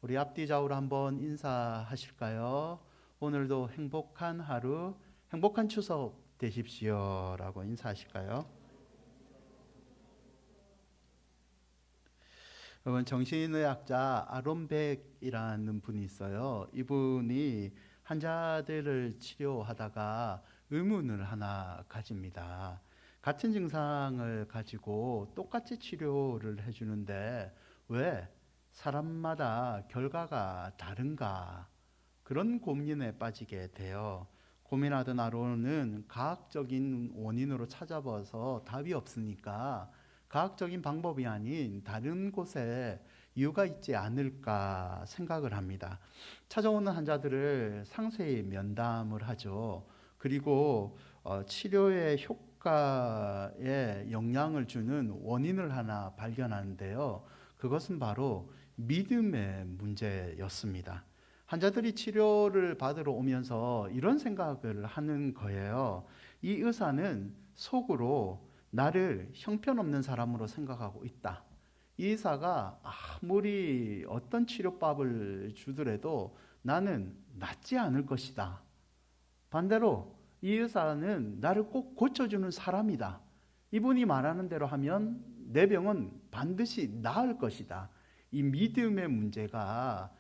우리 앞뒤 좌우로 한번 인사하실까요? 오늘도 행복한 하루, 행복한 추석 되십시오 라고 인사하실까요? 여러분, 정신의학자 아론백이라는 분이 있어요. 이분이 환자들을 치료하다가 의문을 하나 가집니다. 같은 증상을 가지고 똑같이 치료를 해주는데 왜 사람마다 결과가 다른가? 그런 고민에 빠지게 돼요. 고민하던 아론은 과학적인 원인으로 찾아봐서 답이 없으니까 과학적인 방법이 아닌 다른 곳에 이유가 있지 않을까 생각을 합니다. 찾아오는 환자들을 상세히 면담을 하죠. 그리고 치료의 효과에 영향을 주는 원인을 하나 발견하는데요. 그것은 바로 믿음의 문제였습니다. 환자들이 치료를 받으러 오면서 이런 생각을 하는 거예요. 이 의사는 속으로 나를 형편없는 사람으로 생각하고 있다. 이 의사가 아무리 어떤 치료법을 주더라도 나는 낫지 않을 것이다. 반대로 이 의사는 나를 꼭 고쳐주는 사람이다. 이분이 말하는 대로 하면 내 병은 반드시 나을 것이다. 이 믿음의 문제가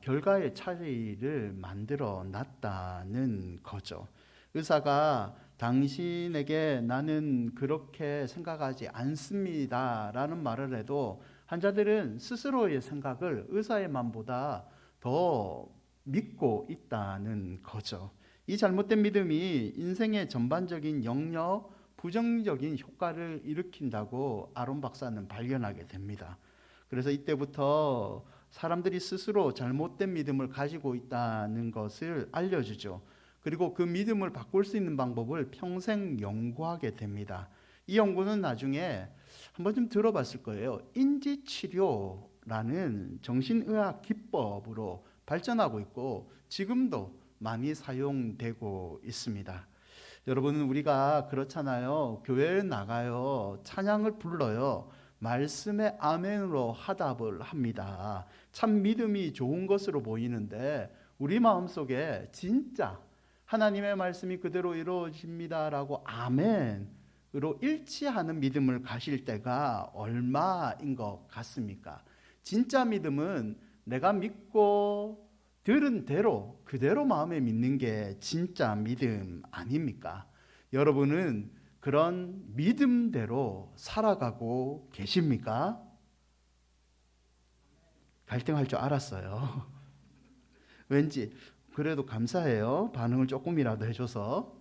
결과의 차이를 만들어 놨다는 거죠. 의사가 당신에게 나는 그렇게 생각하지 않습니다 라는 말을 해도 환자들은 스스로의 생각을 의사의 말보다 더 믿고 있다는 거죠. 이 잘못된 믿음이 인생의 전반적인 영역, 부정적인 효과를 일으킨다고 아론 박사는 발견하게 됩니다. 그래서 이때부터 사람들이 스스로 잘못된 믿음을 가지고 있다는 것을 알려주죠. 그리고 그 믿음을 바꿀 수 있는 방법을 평생 연구하게 됩니다. 이 연구는 나중에 한번 좀 들어봤을 거예요. 인지치료라는 정신의학 기법으로 발전하고 있고 지금도 많이 사용되고 있습니다. 여러분, 우리가 그렇잖아요. 교회에 나가요. 찬양을 불러요. 말씀에 아멘으로 화답을 합니다. 참 믿음이 좋은 것으로 보이는데 우리 마음속에 진짜 하나님의 말씀이 그대로 이루어집니다라고 아멘으로 일치하는 믿음을 가실 때가 얼마인 것 같습니까? 진짜 믿음은 내가 믿고 들은 대로 그대로 마음에 믿는 게 진짜 믿음 아닙니까? 여러분은 그런 믿음대로 살아가고 계십니까? 갈등할 줄 알았어요. 왠지 그래도 감사해요. 반응을 조금이라도 해줘서.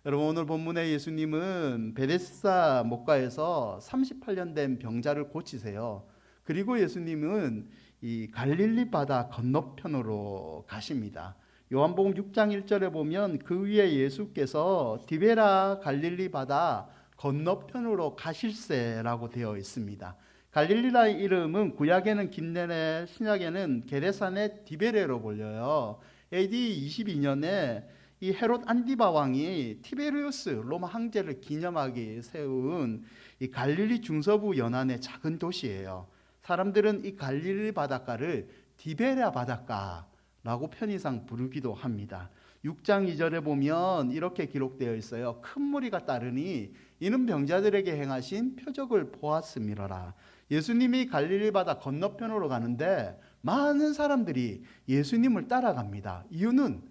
여러분, 오늘 본문의 예수님은 베데스다 목가에서 38년 된 병자를 고치세요. 그리고 예수님은 이 갈릴리 바다 건너편으로 가십니다. 요한복음 6장 1절에 보면 그 위에 예수께서 디베라 갈릴리 바다 건너편으로 가실세라고 되어 있습니다. 갈릴리라의 이름은 구약에는 긴네네, 신약에는 게레사네 디베레로 불려요. AD 22년에 이 헤롯 안디바 왕이 티베리우스 로마 황제를 기념하기 세운 이 갈릴리 중서부 연안의 작은 도시예요. 사람들은 이 갈릴리 바닷가를 디베랴 바닷가라고 편의상 부르기도 합니다. 6장 2절에 보면 이렇게 기록되어 있어요. 큰 무리가 따르니 이는 병자들에게 행하신 표적을 보았음이로라. 예수님이 갈릴리 바다 건너편으로 가는데 많은 사람들이 예수님을 따라갑니다. 이유는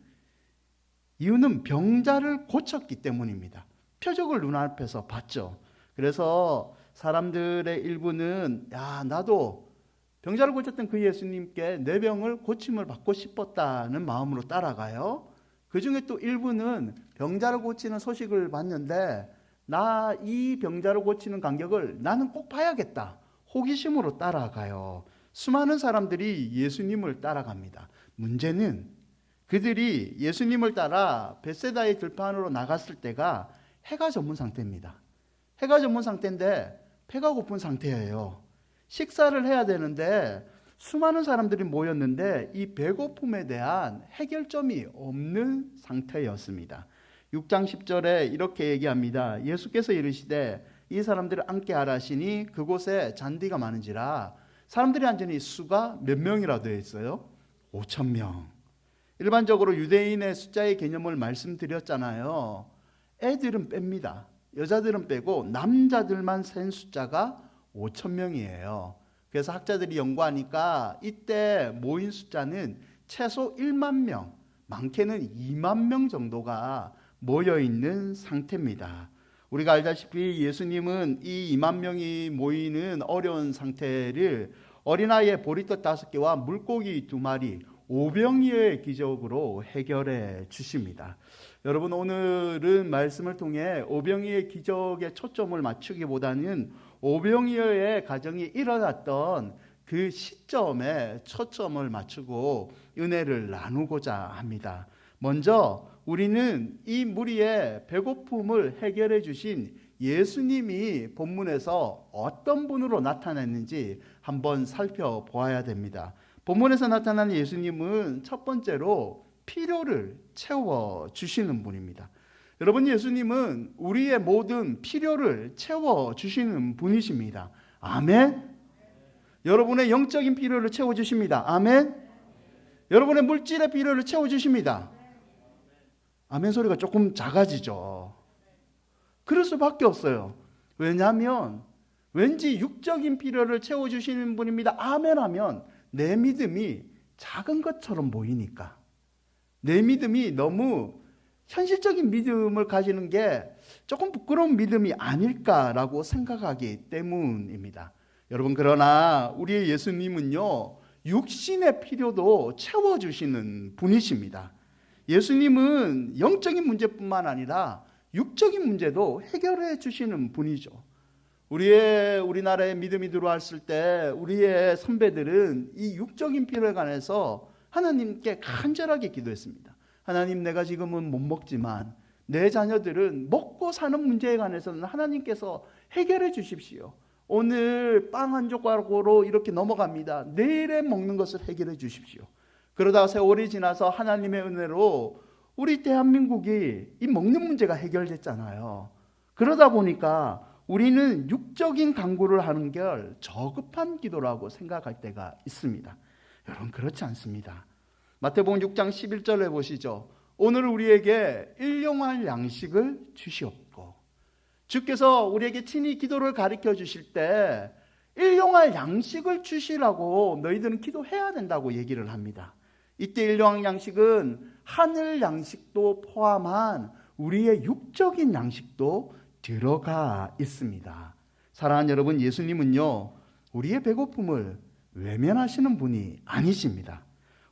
병자를 고쳤기 때문입니다. 표적을 눈앞에서 봤죠. 그래서 사람들의 일부는 나도 병자를 고쳤던 그 예수님께 내 병을 고침을 받고 싶었다는 마음으로 따라가요. 그 중에 또 일부는 병자를 고치는 소식을 봤는데 나 이 병자를 고치는 간격을 나는 꼭 봐야겠다. 호기심으로 따라가요. 수많은 사람들이 예수님을 따라갑니다. 문제는 그들이 예수님을 따라 벳세다의 들판으로 나갔을 때가 해가 저문 상태입니다. 해가 저문 상태인데 배가 고픈 상태예요. 식사를 해야 되는데 수많은 사람들이 모였는데 이 배고픔에 대한 해결점이 없는 상태였습니다. 6장 10절에 이렇게 얘기합니다. 예수께서 이르시되 이 사람들을 앉게 하라 하시니 그곳에 잔디가 많은지라 사람들이 앉은 수가 몇 명이라 되어 있어요? 5천 명. 일반적으로 유대인의 숫자의 개념을 말씀드렸잖아요. 애들은 뺍니다. 여자들은 빼고 남자들만 센 숫자가 5천 명이에요. 그래서 학자들이 연구하니까 이때 모인 숫자는 최소 1만 명, 많게는 2만 명 정도가 모여 있는 상태입니다. 우리가 알다시피 예수님은 이 2만 명이 모이는 어려운 상태를 어린아이의 보리떡 5개와 물고기 2마리, 오병이어의 기적으로 해결해 주십니다. 여러분, 오늘은 말씀을 통해 오병이어의 기적에 초점을 맞추기보다는 오병이어의 가정이 일어났던 그 시점에 초점을 맞추고 은혜를 나누고자 합니다. 먼저 우리는 이 무리의 배고픔을 해결해 주신 예수님이 본문에서 어떤 분으로 나타났는지 한번 살펴보아야 됩니다. 본문에서 나타나는 예수님은 첫 번째로 필요를 채워주시는 분입니다. 여러분, 예수님은 우리의 모든 필요를 채워주시는 분이십니다. 아멘. 여러분의 영적인 필요를 채워주십니다. 아멘. 여러분의 물질의 필요를 채워주십니다. 아멘 소리가 조금 작아지죠. 그럴 수밖에 없어요. 왜냐하면 왠지 육적인 필요를 채워주시는 분입니다. 아멘 하면 내 믿음이 작은 것처럼 보이니까, 내 믿음이 너무 현실적인 믿음을 가지는 게 조금 부끄러운 믿음이 아닐까라고 생각하기 때문입니다. 여러분, 그러나 우리의 예수님은요, 육신의 필요도 채워주시는 분이십니다. 예수님은 영적인 문제뿐만 아니라 육적인 문제도 해결해 주시는 분이죠. 우리나라에 믿음이 들어왔을 때 우리의 선배들은 이 육적인 필요에 관해서 하나님께 간절하게 기도했습니다. 하나님, 내가 지금은 못 먹지만 내 자녀들은 먹고 사는 문제에 관해서는 하나님께서 해결해 주십시오. 오늘 빵 한 조각으로 이렇게 넘어갑니다. 내일에 먹는 것을 해결해 주십시오. 그러다가 세월이 지나서 하나님의 은혜로 우리 대한민국이 이 먹는 문제가 해결됐잖아요. 그러다 보니까 우리는 육적인 간구를 하는 걸 저급한 기도라고 생각할 때가 있습니다. 여러분, 그렇지 않습니다. 마태복음 6장 11절에 보시죠. 오늘 우리에게 일용할 양식을 주시옵고. 주께서 우리에게 친히 기도를 가르쳐 주실 때 일용할 양식을 주시라고 너희들은 기도해야 된다고 얘기를 합니다. 이때 일용할 양식은 하늘 양식도 포함한 우리의 육적인 양식도 들어가 있습니다. 사랑하는 여러분, 예수님은요, 우리의 배고픔을 외면하시는 분이 아니십니다.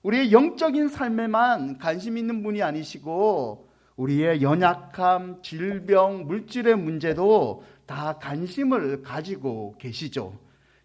우리의 영적인 삶에만 관심 있는 분이 아니시고 우리의 연약함, 질병, 물질의 문제도 다 관심을 가지고 계시죠.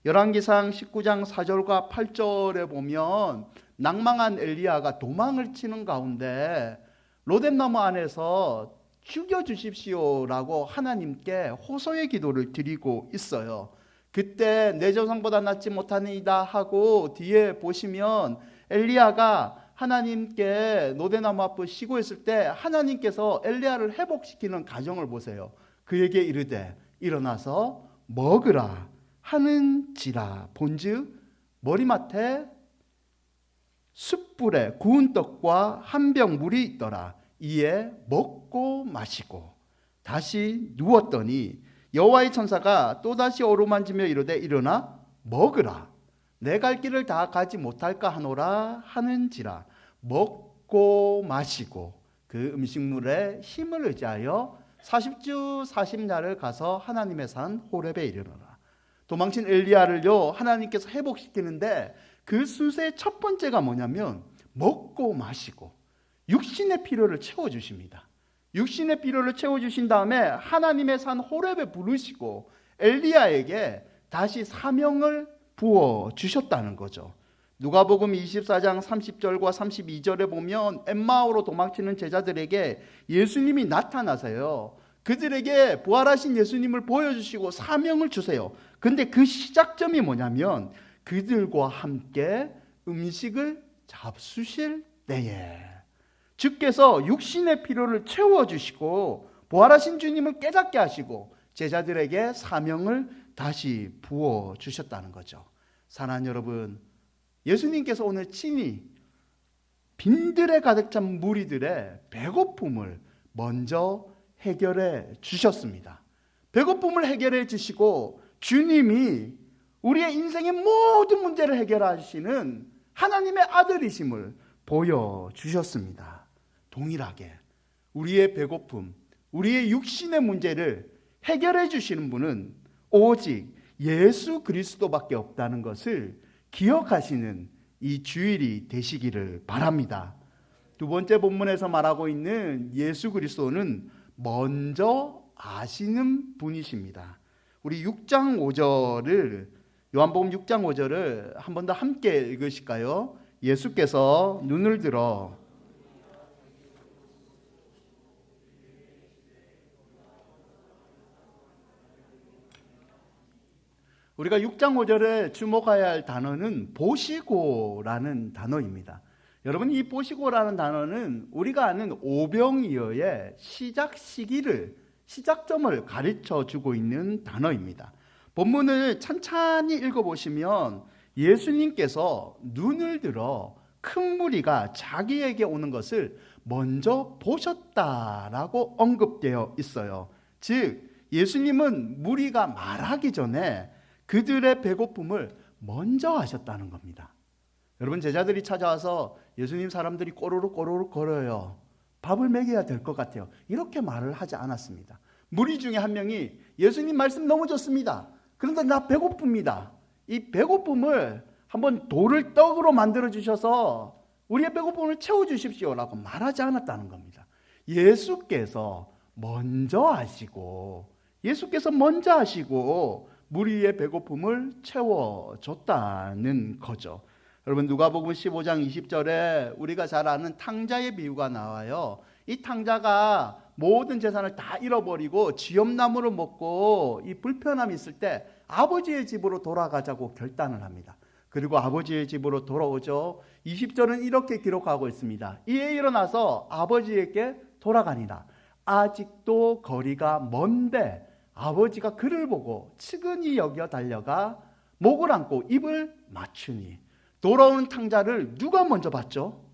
열왕기상 19장 4절과 8절에 보면 낭망한 엘리야가 도망을 치는 가운데 로뎀나무 안에서 죽여주십시오라고 하나님께 호소의 기도를 드리고 있어요. 그때 내 조상보다 낫지 못하니이다 하고 뒤에 보시면 엘리야가 하나님께 로뎀나무 앞에 쉬고 있을 때 하나님께서 엘리야를 회복시키는 과정을 보세요. 그에게 이르되 일어나서 먹으라 하는지라. 본즉 머리맡에 숯불에 구운 떡과 한 병 물이 있더라. 이에 먹고 마시고 다시 누웠더니 여호와의 천사가 또다시 어루만지며 이르되 일어나 먹으라. 내 갈 길을 다 가지 못할까 하노라 하는지라. 먹고 마시고 그 음식물에 힘을 의지하여 40주 40야를 가서 하나님의 산 호렙에 이르러라. 도망친 엘리야를요, 하나님께서 회복시키는데 그 순서의 첫 번째가 뭐냐면 먹고 마시고 육신의 필요를 채워주십니다. 육신의 필요를 채워주신 다음에 하나님의 산 호렙에 부르시고 엘리야에게 다시 사명을 부어주셨다는 거죠. 누가복음 24장 30절과 32절에 보면 엠마오로 도망치는 제자들에게 예수님이 나타나세요. 그들에게 부활하신 예수님을 보여주시고 사명을 주세요. 근데 그 시작점이 뭐냐면 그들과 함께 음식을 잡수실 때에 주께서 육신의 필요를 채워주시고 부활하신 주님을 깨닫게 하시고 제자들에게 사명을 다시 부어주셨다는 거죠. 사랑하는 여러분, 예수님께서 오늘 친히 빈들에 가득 찬 무리들의 배고픔을 먼저 해결해 주셨습니다. 배고픔을 해결해 주시고 주님이 우리의 인생의 모든 문제를 해결하시는 하나님의 아들이심을 보여주셨습니다. 동일하게 우리의 배고픔, 우리의 육신의 문제를 해결해 주시는 분은 오직 예수 그리스도밖에 없다는 것을 기억하시는 이 주일이 되시기를 바랍니다. 두 번째 본문에서 말하고 있는 예수 그리스도는 먼저 아시는 분이십니다. 우리 6장 5절을 요한복음 6장 5절을 한 번 더 함께 읽으실까요? 예수께서 눈을 들어 우리가 6장 5절에 주목해야 할 단어는 보시고라는 단어입니다. 여러분, 이 보시고라는 단어는 우리가 아는 오병이어의 시작 시기를, 시작점을 가르쳐 주고 있는 단어입니다. 본문을 찬찬히 읽어보시면 예수님께서 눈을 들어 큰 무리가 자기에게 오는 것을 먼저 보셨다라고 언급되어 있어요. 즉, 예수님은 무리가 말하기 전에 그들의 배고픔을 먼저 하셨다는 겁니다. 여러분, 제자들이 찾아와서 예수님, 사람들이 꼬르륵 꼬르륵 걸어요. 밥을 먹여야 될 것 같아요. 이렇게 말을 하지 않았습니다. 무리 중에 한 명이 예수님 말씀 너무 좋습니다. 그런데 나 배고픕니다. 이 배고픔을 한번 돌을 떡으로 만들어 주셔서 우리의 배고픔을 채워 주십시오라고 말하지 않았다는 겁니다. 예수께서 먼저 하시고 무리의 배고픔을 채워줬다는 거죠. 여러분, 누가복음 15장 20절에 우리가 잘 아는 탕자의 비유가 나와요. 이 탕자가 모든 재산을 다 잃어버리고 쥐엄나무를 먹고 이 불편함이 있을 때 아버지의 집으로 돌아가자고 결단을 합니다. 그리고 아버지의 집으로 돌아오죠. 20절은 이렇게 기록하고 있습니다. 이에 일어나서 아버지에게 돌아가니라. 아직도 거리가 먼데 아버지가 그를 보고 측은히 여겨 달려가 목을 안고 입을 맞추니. 돌아오는 탕자를 누가 먼저 봤죠?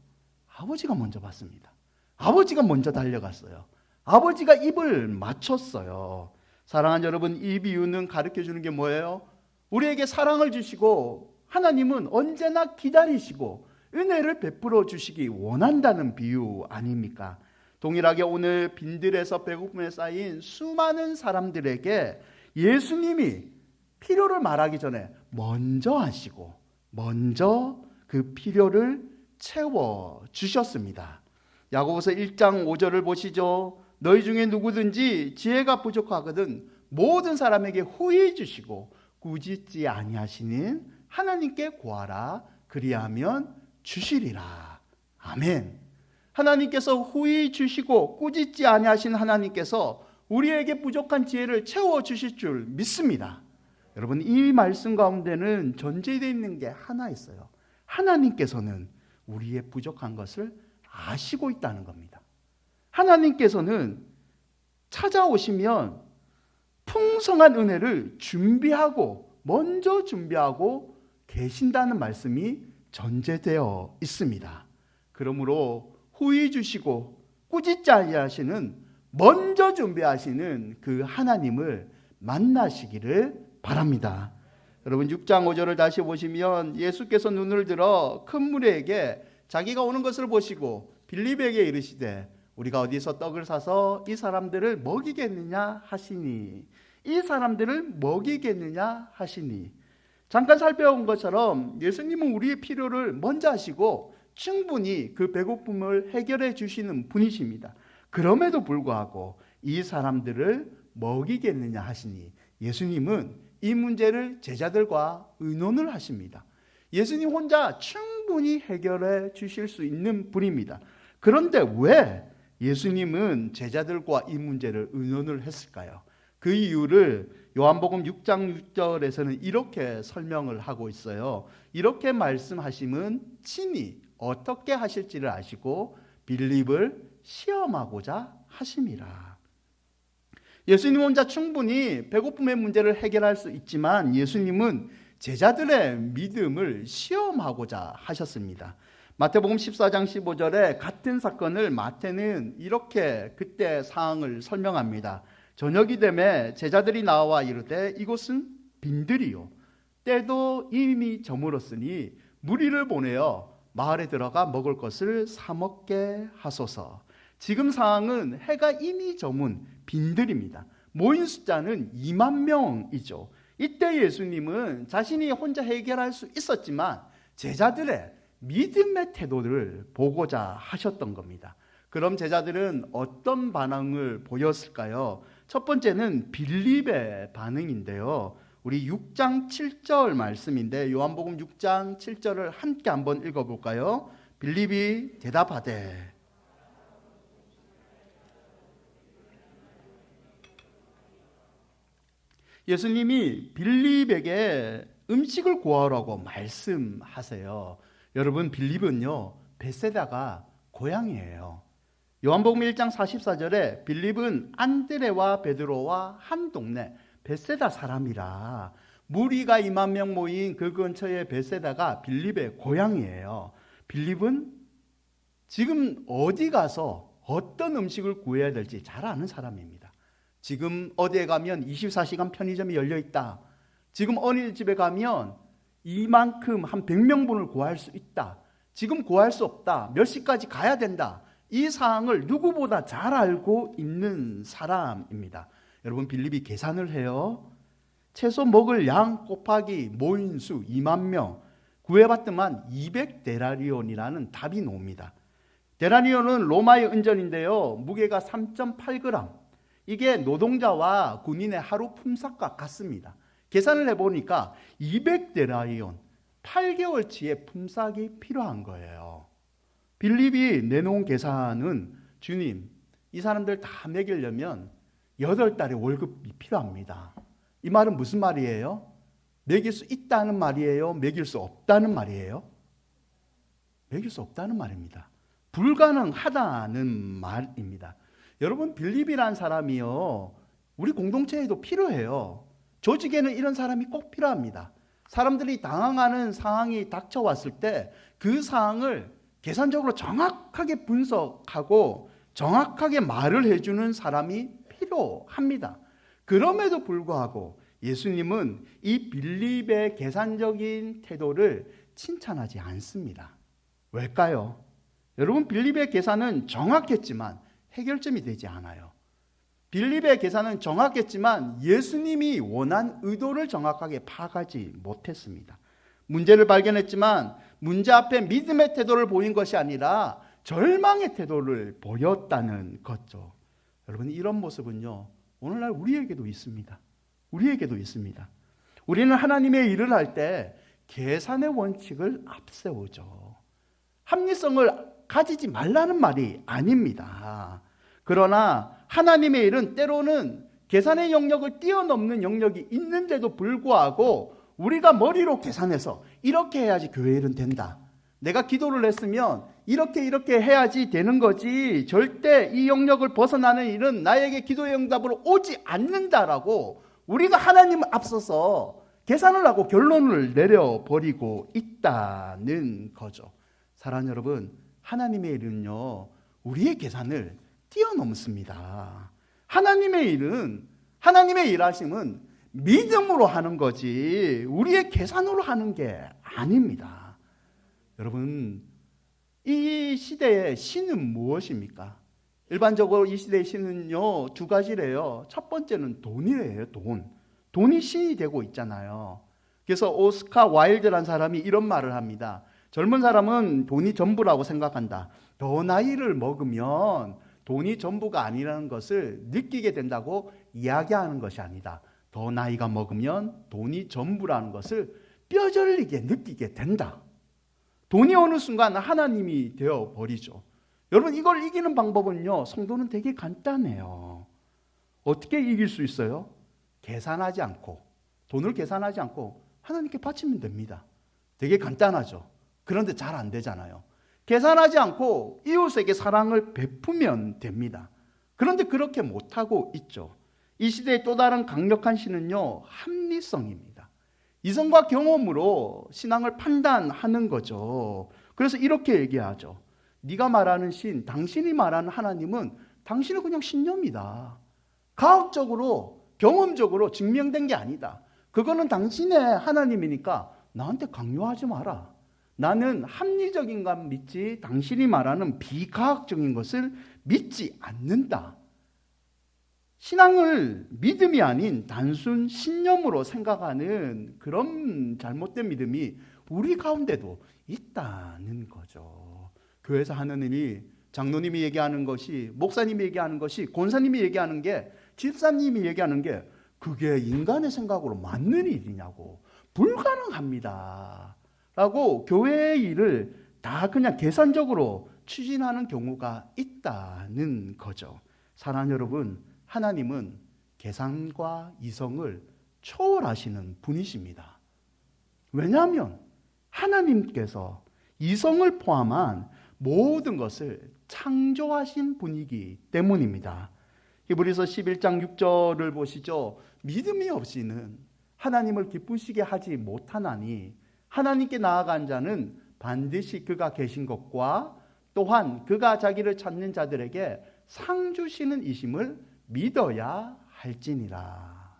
아버지가 먼저 봤습니다. 아버지가 먼저 달려갔어요. 아버지가 입을 맞췄어요. 사랑하는 여러분, 이 비유는 가르쳐 주는 게 뭐예요? 우리에게 사랑을 주시고 하나님은 언제나 기다리시고 은혜를 베풀어 주시기 원한다는 비유 아닙니까? 동일하게 오늘 빈들에서 배고픔에 쌓인 수많은 사람들에게 예수님이 필요를 말하기 전에 먼저 하시고 먼저 그 필요를 채워 주셨습니다. 야고보서 1장 5절을 보시죠. 너희 중에 누구든지 지혜가 부족하거든 모든 사람에게 후히 주시고 꾸짖지 아니하시는 하나님께 구하라. 그리하면 주시리라. 아멘. 하나님께서 후히 주시고 꾸짖지 아니하시는 하나님께서 우리에게 부족한 지혜를 채워 주실 줄 믿습니다. 여러분, 이 말씀 가운데는 전제되어 있는 게 하나 있어요. 하나님께서는 우리의 부족한 것을 아시고 있다는 겁니다. 하나님께서는 찾아오시면 풍성한 은혜를 먼저 준비하고 계신다는 말씀이 전제되어 있습니다. 그러므로 후히 주시고 꾸짖지 아니하시는 먼저 준비하시는 그 하나님을 만나시기를 바랍니다. 여러분, 6장 5절을 다시 보시면 예수께서 눈을 들어 큰 무리에게 자기가 오는 것을 보시고 빌립에게 이르시되 우리가 어디서 떡을 사서 이 사람들을 먹이겠느냐 하시니. 잠깐 살펴본 것처럼 예수님은 우리의 필요를 먼저 하시고 충분히 그 배고픔을 해결해 주시는 분이십니다. 그럼에도 불구하고 이 사람들을 먹이겠느냐 하시니, 예수님은 이 문제를 제자들과 의논을 하십니다. 예수님 혼자 충분히 해결해 주실 수 있는 분입니다. 그런데 왜 예수님은 제자들과 이 문제를 의논을 했을까요? 그 이유를 요한복음 6장 6절에서는 이렇게 설명을 하고 있어요. 이렇게 말씀하심은 친히 어떻게 하실지를 아시고 빌립을 시험하고자 하심이라. 예수님 혼자 충분히 배고픔의 문제를 해결할 수 있지만 예수님은 제자들의 믿음을 시험하고자 하셨습니다. 마태복음 14장 15절에 같은 사건을 마태는 이렇게 그때 상황을 설명합니다. 저녁이 되매 제자들이 나와 이르되 이곳은 빈들이요 때도 이미 저물었으니 무리를 보내어 마을에 들어가 먹을 것을 사 먹게 하소서. 지금 상황은 해가 이미 저문 빈들입니다. 모인 숫자는 2만 명이죠. 이때 예수님은 자신이 혼자 해결할 수 있었지만 제자들의 믿음의 태도를 보고자 하셨던 겁니다. 그럼 제자들은 어떤 반응을 보였을까요? 첫 번째는 빌립의 반응인데요. 우리 6장 7절 말씀인데 요한복음 6장 7절을 함께 한번 읽어볼까요? 빌립이 대답하되 예수님이 빌립에게 음식을 구하라고 말씀하세요. 여러분 빌립은요 벳세다가 고향이에요. 요한복음 1장 44절에 빌립은 안드레와 베드로와 한 동네 벳세다 사람이라 무리가 2만 명 모인 그 근처의 벳세다가 빌립의 고향이에요. 빌립은 지금 어디 가서 어떤 음식을 구해야 될지 잘 아는 사람입니다. 지금 어디에 가면 24시간 편의점이 열려 있다. 지금 어린이집에 가면 이만큼 한 100명분을 구할 수 있다. 지금 구할 수 없다. 몇 시까지 가야 된다. 이 사항을 누구보다 잘 알고 있는 사람입니다. 여러분 빌립이 계산을 해요. 채소 먹을 양 곱하기 모인 수 2만 명 구해봤더만 200데나리온이라는 답이 나옵니다. 데나리온은 로마의 은전인데요. 무게가 3.8g. 이게 노동자와 군인의 하루 품삯과 같습니다. 계산을 해보니까 200데나리온 8개월치의 품삯이 필요한 거예요. 빌립이 내놓은 계산은 주님 이 사람들 다 먹이려면 8달의 월급이 필요합니다. 이 말은 무슨 말이에요? 먹일 수 있다는 말이에요? 먹일 수 없다는 말이에요? 먹일 수 없다는 말입니다. 불가능하다는 말입니다. 여러분 빌립이라는 사람이요 우리 공동체에도 필요해요. 조직에는 이런 사람이 꼭 필요합니다. 사람들이 당황하는 상황이 닥쳐왔을 때 그 상황을 계산적으로 정확하게 분석하고 정확하게 말을 해주는 사람이 필요합니다. 그럼에도 불구하고 예수님은 이 빌립의 계산적인 태도를 칭찬하지 않습니다. 왜일까요? 여러분 빌립의 계산은 정확했지만 해결점이 되지 않아요. 빌립의 계산은 정확했지만 예수님이 원한 의도를 정확하게 파악하지 못했습니다. 문제를 발견했지만 문제 앞에 믿음의 태도를 보인 것이 아니라 절망의 태도를 보였다는 거죠. 여러분 이런 모습은요 오늘날 우리에게도 있습니다. 우리에게도 있습니다. 우리는 하나님의 일을 할 때 계산의 원칙을 앞세우죠. 합리성을 가지지 말라는 말이 아닙니다. 그러나 하나님의 일은 때로는 계산의 영역을 뛰어넘는 영역이 있는데도 불구하고 우리가 머리로 계산해서 이렇게 해야지 교회 일은 된다. 내가 기도를 했으면 이렇게 해야지 되는 거지. 절대 이 영역을 벗어나는 일은 나에게 기도의 응답으로 오지 않는다라고 우리가 하나님을 앞서서 계산을 하고 결론을 내려버리고 있다는 거죠. 사랑하는 여러분, 하나님의 일은요 우리의 계산을 뛰어넘습니다. 하나님의 일은 하나님의 일하심은 믿음으로 하는 거지 우리의 계산으로 하는 게 아닙니다. 여러분 이 시대의 신은 무엇입니까? 일반적으로 이 시대의 신은요 두 가지래요. 첫 번째는 돈이래요. 돈이 신이 되고 있잖아요. 그래서 오스카 와일드라는 사람이 이런 말을 합니다. 젊은 사람은 돈이 전부라고 생각한다. 더 나이를 먹으면 돈이 전부가 아니라는 것을 느끼게 된다고 이야기하는 것이 아니다. 더 나이가 먹으면 돈이 전부라는 것을 뼈저리게 느끼게 된다. 돈이 어느 순간 하나님이 되어버리죠. 여러분 이걸 이기는 방법은요 성도는 되게 간단해요. 어떻게 이길 수 있어요? 계산하지 않고 돈을 계산하지 않고 하나님께 바치면 됩니다. 되게 간단하죠. 그런데 잘 안 되잖아요. 계산하지 않고 이웃에게 사랑을 베푸면 됩니다. 그런데 그렇게 못하고 있죠. 이 시대의 또 다른 강력한 신은요 합리성입니다. 이성과 경험으로 신앙을 판단하는 거죠. 그래서 이렇게 얘기하죠. 네가 말하는 신, 당신이 말하는 하나님은 당신은 그냥 신념이다. 과학적으로, 경험적으로 증명된 게 아니다. 그거는 당신의 하나님이니까 나한테 강요하지 마라. 나는 합리적인 것 믿지 당신이 말하는 비과학적인 것을 믿지 않는다. 신앙을 믿음이 아닌 단순 신념으로 생각하는 그런 잘못된 믿음이 우리 가운데도 있다는 거죠. 교회에서 하는 일이 장로님이 얘기하는 것이, 목사님이 얘기하는 것이, 권사님이 얘기하는 게, 집사님이 얘기하는 게 그게 인간의 생각으로 맞는 일이냐고. 불가능합니다 라고 교회의 일을 다 그냥 계산적으로 추진하는 경우가 있다는 거죠. 사랑하는 여러분, 하나님은 계산과 이성을 초월하시는 분이십니다. 왜냐하면 하나님께서 이성을 포함한 모든 것을 창조하신 분이기 때문입니다. 히브리서 11장 6절을 보시죠. 믿음이 없이는 하나님을 기쁘시게 하지 못하나니 하나님께 나아간 자는 반드시 그가 계신 것과 또한 그가 자기를 찾는 자들에게 상 주시는 이심을 믿어야 할지니라.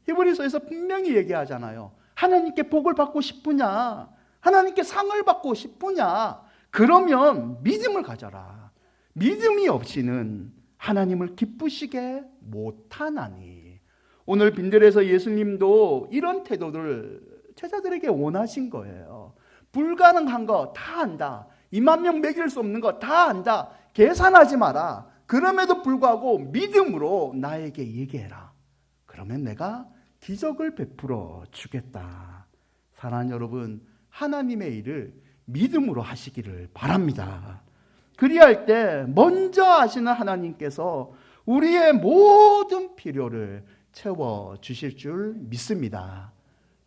히브리서에서 분명히 얘기하잖아요. 하나님께 복을 받고 싶으냐? 하나님께 상을 받고 싶으냐? 그러면 믿음을 가져라. 믿음이 없이는 하나님을 기쁘시게 못하나니. 오늘 빈들에서 예수님도 이런 태도를 제자들에게 원하신 거예요. 불가능한 거 다 안다. 2만 명 먹일 수 없는 거 다 안다. 계산하지 마라. 그럼에도 불구하고 믿음으로 나에게 얘기해라. 그러면 내가 기적을 베풀어 주겠다. 사랑하는 여러분, 하나님의 일을 믿음으로 하시기를 바랍니다. 그리할 때 먼저 하시는 하나님께서 우리의 모든 필요를 채워 주실 줄 믿습니다.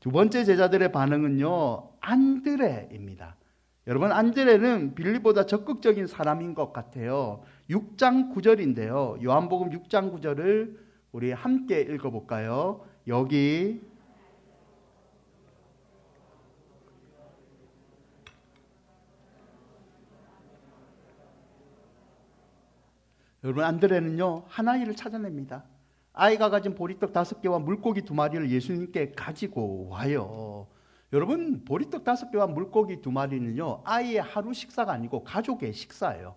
두 번째 제자들의 반응은요, 안드레입니다. 여러분, 안드레는 빌립보다 적극적인 사람인 것 같아요. 6장 9절인데요. 요한복음 6장 9절을 우리 함께 읽어볼까요? 여기 여러분, 안드레는요 하나이를 찾아냅니다. 아이가 가진 보리떡 5개와 물고기 2마리를 예수님께 가지고 와요. 여러분, 보리떡 5개와 물고기 2마리는요 아이의 하루 식사가 아니고 가족의 식사예요.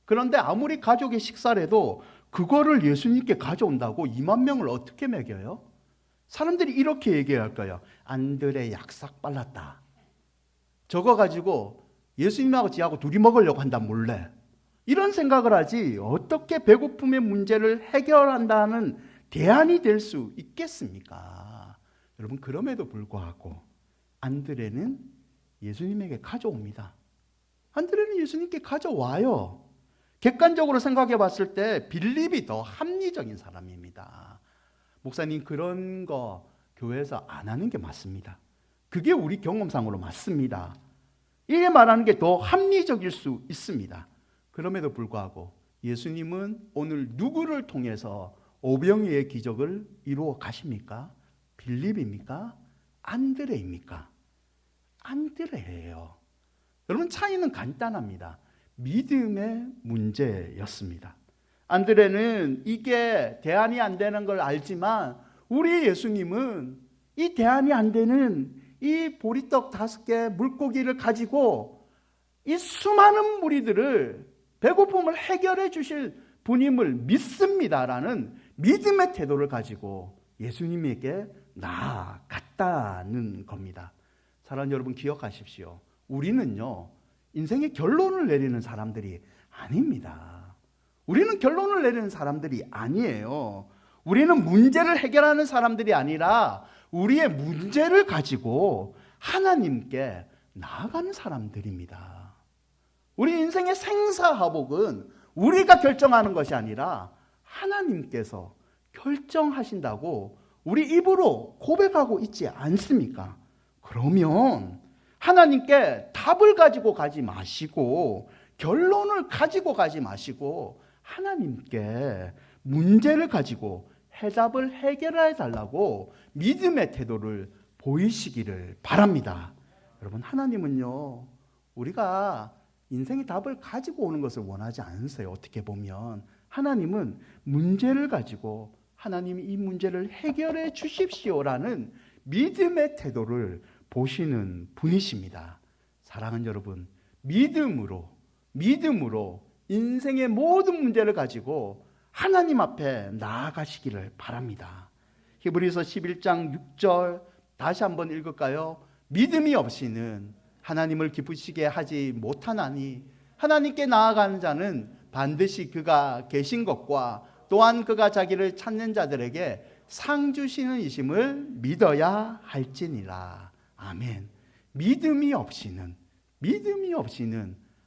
그런데 아무리 가족의 식사라도 그거를 예수님께 가져온다고 2만 명을 어떻게 먹여요? 사람들이 이렇게 얘기할 거예요. 안드레 약삭 빨랐다. 저거 가지고 예수님하고 지하고 둘이 먹으려고 한다, 몰래. 이런 생각을 하지 어떻게 배고픔의 문제를 해결한다는 대안이 될 수 있겠습니까? 여러분, 그럼에도 불구하고 안드레는 예수님에게 가져옵니다. 안드레는 예수님께 가져와요. 객관적으로 생각해 봤을 때 빌립이 더 합리적인 사람입니다. 목사님, 그런 거 교회에서 안 하는 게 맞습니다. 그게 우리 경험상으로 맞습니다. 이게 말하는 게 더 합리적일 수 있습니다. 그럼에도 불구하고 예수님은 오늘 누구를 통해서 오병이의 기적을 이루어 가십니까? 빌립입니까? 안드레입니까? 안드레예요. 여러분, 차이는 간단합니다. 믿음의 문제였습니다. 안드레는 이게 대안이 안 되는 걸 알지만 우리 예수님은 이 대안이 안 되는 이 보리떡 5개 물고기를 가지고 이 수많은 무리들을 배고픔을 해결해 주실 분임을 믿습니다라는 믿음의 태도를 가지고 예수님에게 나아갔다는 겁니다. 사랑하는 여러분, 기억하십시오. 우리는요 인생의 결론을 내리는 사람들이 아닙니다. 우리는 결론을 내리는 사람들이 아니에요. 우리는 문제를 해결하는 사람들이 아니라 우리의 문제를 가지고 하나님께 나아가는 사람들입니다. 우리 인생의 생사화복은 우리가 결정하는 것이 아니라 하나님께서 결정하신다고 우리 입으로 고백하고 있지 않습니까? 그러면 하나님께 답을 가지고 가지 마시고 결론을 가지고 가지 마시고 하나님께 문제를 가지고 해답을 해결해 달라고 믿음의 태도를 보이시기를 바랍니다. 여러분, 하나님은요, 우리가 인생의 답을 가지고 오는 것을 원하지 않으세요. 어떻게 보면 하나님은 문제를 가지고 하나님이 이 문제를 해결해 주십시오라는 믿음의 태도를 보시는 분이십니다. 사랑하는 여러분, 믿음으로 인생의 모든 문제를 가지고 하나님 앞에 나아가시기를 바랍니다. 히브리서 11장 6절 다시 한번 읽을까요? 믿음이 없이는 하나님을 기쁘시게 하지 못하나니 하나님께 나아가는 자는 반드시 그가 계신 것과 또한 그가 자기를 찾는 자들에게 상 주시는 이심을 믿어야 할지니라. 아멘. 믿음이 없이는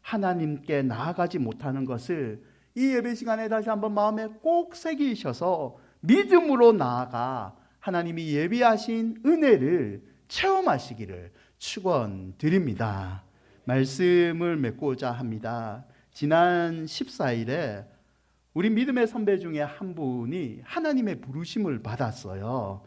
하나님께 나아가지 못하는 것을 이 예배 시간에 다시 한번 마음에 꼭 새기셔서 믿음으로 나아가 하나님이 예비하신 은혜를 체험하시기를 축원드립니다. 말씀을 맺고자 합니다. 지난 14일에 우리 믿음의 선배 중에 한 분이 하나님의 부르심을 받았어요.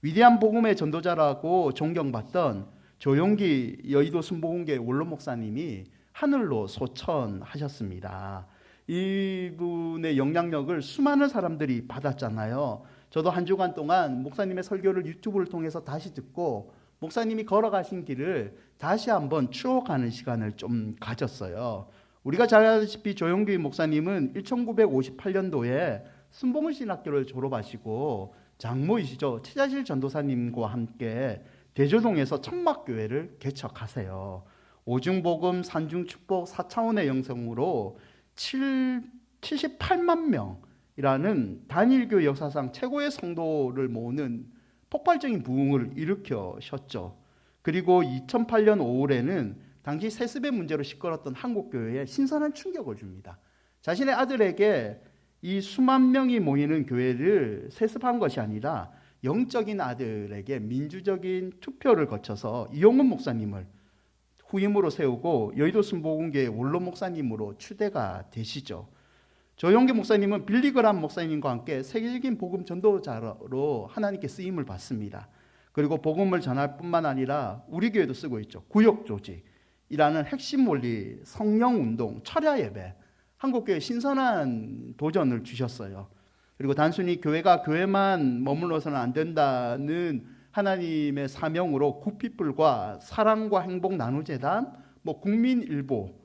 위대한 복음의 전도자라고 존경받던 조용기 여의도 순복음교회 원로 목사님이 하늘로 소천하셨습니다. 이분의 영향력을 수많은 사람들이 받았잖아요. 저도 한 주간 동안 목사님의 설교를 유튜브를 통해서 다시 듣고 목사님이 걸어가신 길을 다시 한번 추억하는 시간을 좀 가졌어요. 우리가 잘 아시다시피 조용기 목사님은 1958년도에 순복음신학교를 졸업하시고 장모이시죠, 최자실 전도사님과 함께 대조동에서 천막교회를 개척하세요. 오중복음, 산중축복, 4차원의 영성으로 78만 명이라는 단일교 역사상 최고의 성도를 모으는 폭발적인 부흥을 일으키셨죠. 그리고 2008년 5월에는 당시 세습의 문제로 시끄러웠던 한국교회에 신선한 충격을 줍니다. 자신의 아들에게 이 수만 명이 모이는 교회를 세습한 것이 아니라 영적인 아들에게 민주적인 투표를 거쳐서 이용훈 목사님을 후임으로 세우고 여의도 순복음교회 원로 목사님으로 추대가 되시죠. 조용기 목사님은 빌리그람 목사님과 함께 세계적인 복음 전도자로 하나님께 쓰임을 받습니다. 그리고 복음을 전할 뿐만 아니라 우리 교회도 쓰고 있죠. 구역조직이라는 핵심 원리, 성령운동, 철야예배, 한국교회 신선한 도전을 주셨어요. 그리고 단순히 교회가 교회만 머물러서는 안 된다는 하나님의 사명으로 굿피플과 사랑과 행복 나누재단, 국민일보,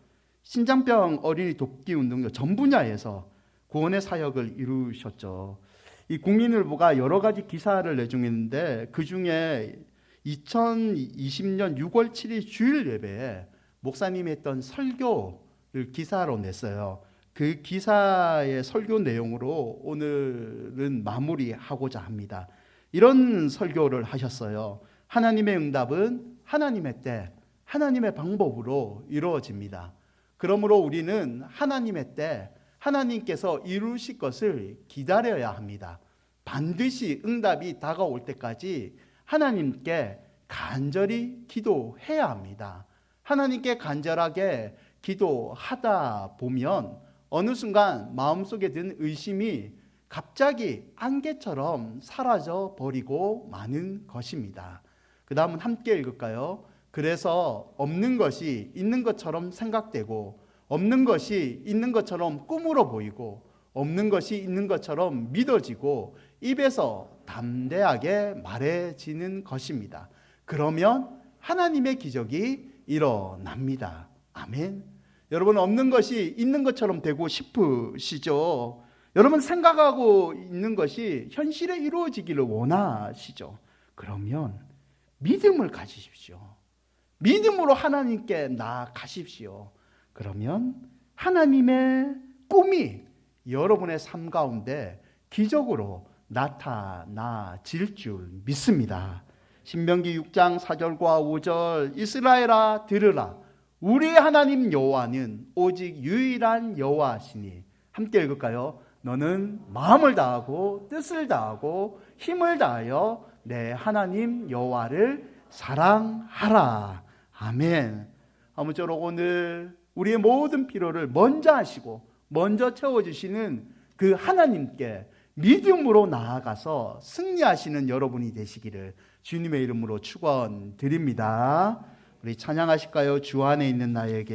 신장병 어린이 돕기 운동 등 전 분야에서 구원의 사역을 이루셨죠. 이 국민일보가 여러 가지 기사를 내중했는데 그 중에 2020년 6월 7일 주일 예배에 목사님이 했던 설교를 기사로 냈어요. 그 기사의 설교 내용으로 오늘은 마무리하고자 합니다. 이런 설교를 하셨어요. 하나님의 응답은 하나님의 때, 하나님의 방법으로 이루어집니다. 그러므로 우리는 하나님의 때, 하나님께서 이루실 것을 기다려야 합니다. 반드시 응답이 다가올 때까지 하나님께 간절히 기도해야 합니다. 하나님께 간절하게 기도하다 보면 어느 순간 마음속에 든 의심이 갑자기 안개처럼 사라져 버리고 마는 것입니다. 그 다음은 함께 읽을까요? 그래서 없는 것이 있는 것처럼 생각되고 없는 것이 있는 것처럼 꿈으로 보이고 없는 것이 있는 것처럼 믿어지고 입에서 담대하게 말해지는 것입니다. 그러면 하나님의 기적이 일어납니다. 아멘. 여러분, 없는 것이 있는 것처럼 되고 싶으시죠? 여러분, 생각하고 있는 것이 현실에 이루어지기를 원하시죠? 그러면 믿음을 가지십시오. 믿음으로 하나님께 나아가십시오. 그러면 하나님의 꿈이 여러분의 삶 가운데 기적으로 나타나질 줄 믿습니다. 신명기 6장 4절과 5절, 이스라엘아 들으라, 우리 하나님 여호와는 오직 유일한 여호와시니. 함께 읽을까요? 너는 마음을 다하고 뜻을 다하고 힘을 다하여 내 하나님 여호와를 사랑하라. 아멘. 아무쪼록 오늘 우리의 모든 필요를 먼저 하시고 먼저 채워주시는 그 하나님께 믿음으로 나아가서 승리하시는 여러분이 되시기를 주님의 이름으로 축원드립니다. 우리 찬양하실까요? 주 안에 있는 나에게.